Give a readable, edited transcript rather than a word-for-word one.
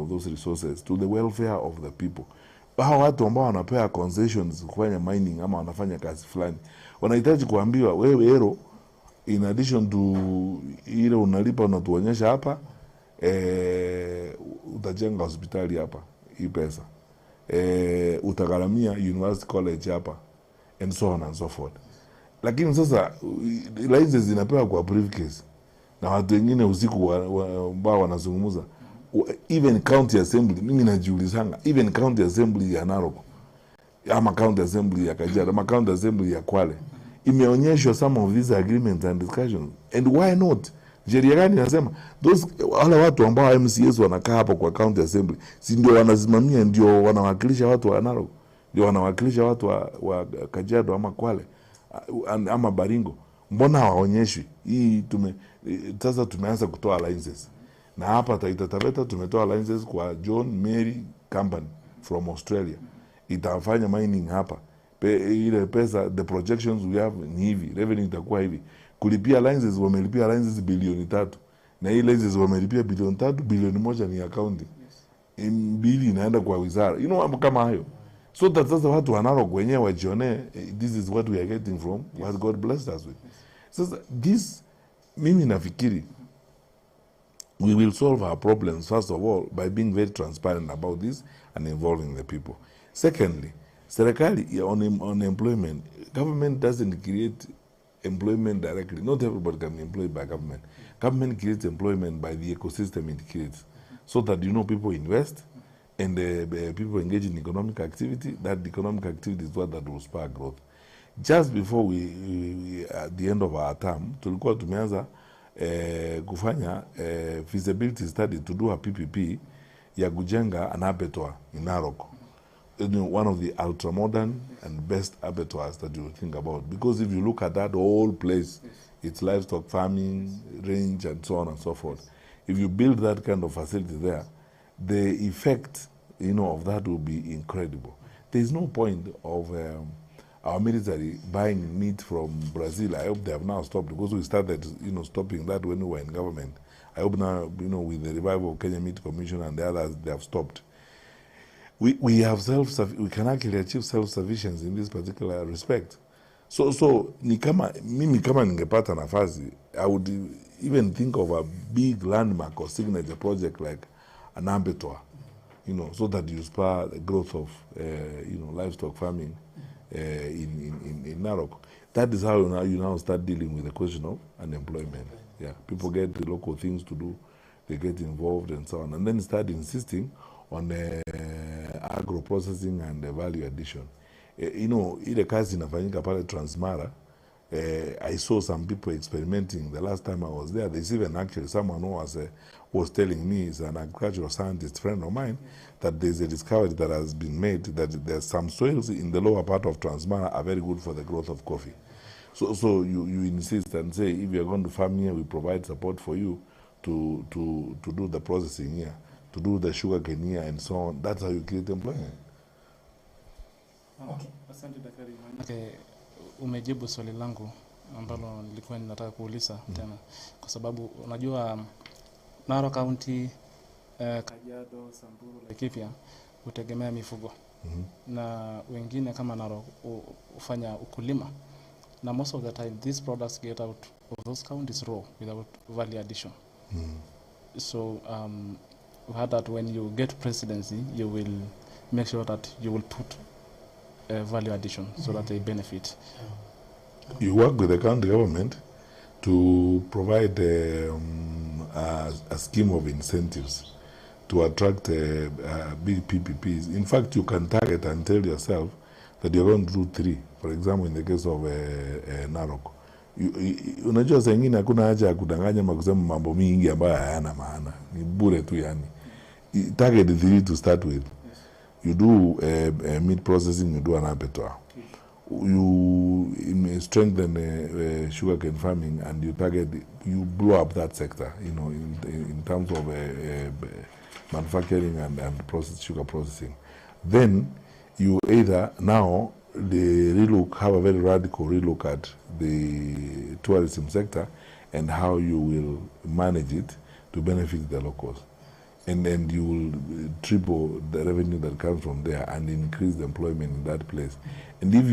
of those resources to the welfare of the people. Hao watu ambao wanapea concessions kufanya mining ama wanafanya kazi fulani, wanahitaji kuambiwa wewe hero, in addition to ile unalipa unatuonyesha hapa, utajenga hospitali hapa, hii pesa. Utagharamia university college hapa, and so on and so forth. Lakini sasa licenses zinapewa kwa briefcase na watu wengine usiku ambao wanazungumza. Even county assembly, mimi najiulizanga, even county assembly ya Narok ama county assembly ya Kajiado ama county assembly ya Kwale imeonyeshwa some of these agreements and discussions. And why not? Sheria gani inasema those wale watu ambao MCAs wanakaa hapo kwa county assembly si ndio wanasimamia, ndio wanawakilisha watu wa Narok, ndio wanawakilisha watu wa Kajiado ama Kwale ama Baringo? Mbona hawaonyeshwi? Hii sasa tumeanza kutoa licenses. Na hapa Taita Taveta tumetoa licenses kwa John Mary Company from Australia. Itafanya mining hapa. Ile pesa, the projections we have ni hivi, revenue itakuwa hivi. Kulipia licenses, wamelipia licenses bilioni 3. Na hii licenses wamelipia bilioni 3, bilioni 1 ni accounting. Mbili inaenda kwa wizara. You know, kama hayo. So that sasa watu wanaro wenyewe wajione, this is what we are getting from what God blessed us with. So this, mimi nafikiri, we will solve our problems, first of all, by being very transparent about this and involving the people. Secondly, serikali on employment, government doesn't create employment directly. Not everybody can be employed by government. Government creates employment by the ecosystem it creates. So that, you know, people invest and people engage in economic activity. That economic activity is what that will spark growth. Just before we at the end of our term, tulikuwa tumeanza kufanya feasibility study to do a PPP ya kujenga an abattoir in Narok. One of the ultra modern and best abattoirs that you think about, because if you look at that whole place, it's livestock farming, range, and so on and so forth. If you build that kind of facility there, the effect, you know, of that will be incredible. There is no point of our military buying meat from Brazil. I hope they have now stopped, because we started, you know, stopping that when we were in government. I hope now, you know, with the revival of Kenyan Meat Commission and the others, they have stopped. We have we can actually achieve self-sufficiency in this particular respect. So ni kama mimi kama ningepata nafasi, I would even think of a big landmark or signature project like an abattoir, you know, so that you spur the growth of you know, livestock farming in Narok. That is how you now start dealing with the question of unemployment. Yeah, people get the local things to do, they get involved and so on, and then start insisting on agro processing and value addition. You know, ile kazi inafanyika pale Transmara. I saw some people experimenting the last time I was there. There's even actually someone who was telling me, is an agricultural scientist friend of mine, that there's a discovery that has been made that there's some soils in the lower part of Transmara are very good for the growth of coffee. So you insist and say, if you're going to farm here, we provide support for you to do the processing here, to do the sugar cane here, and so on. That's how you create employment. Okay, asante daktari. Okay, umejibu swali langu ambalo nilikuwa ninataka kuuliza tena, kwa sababu unajua Narok County, Kajiado, Samburu, Laikipia hutegemea mifugo. Na wengine kama Narok ufanya ukulima. Na most of the time these products get out of those counties raw without value addition. So we heard that when you get presidency, you will make sure that you will put value addition so that they benefit. You work with the county government to provide a scheme of incentives to attract big PPPs. In fact, you can target and tell yourself that you're going to do 3. For example, in the case of Narok. Unajua saa nyingine hakuna haja ya kudanganya kusema mambo mingi ambayo hayana maana. Ni bure tu yani. Target 3 to start with. You do meat processing, you do an abattoir. You strengthen sugarcane farming, and you blow up that sector, you know, in terms of manufacturing and sugar processing. Then you either now have a very radical relook at the tourism sector and how you will manage it to benefit the locals. and you will triple the revenue that comes from there and increase the employment in that place. And if you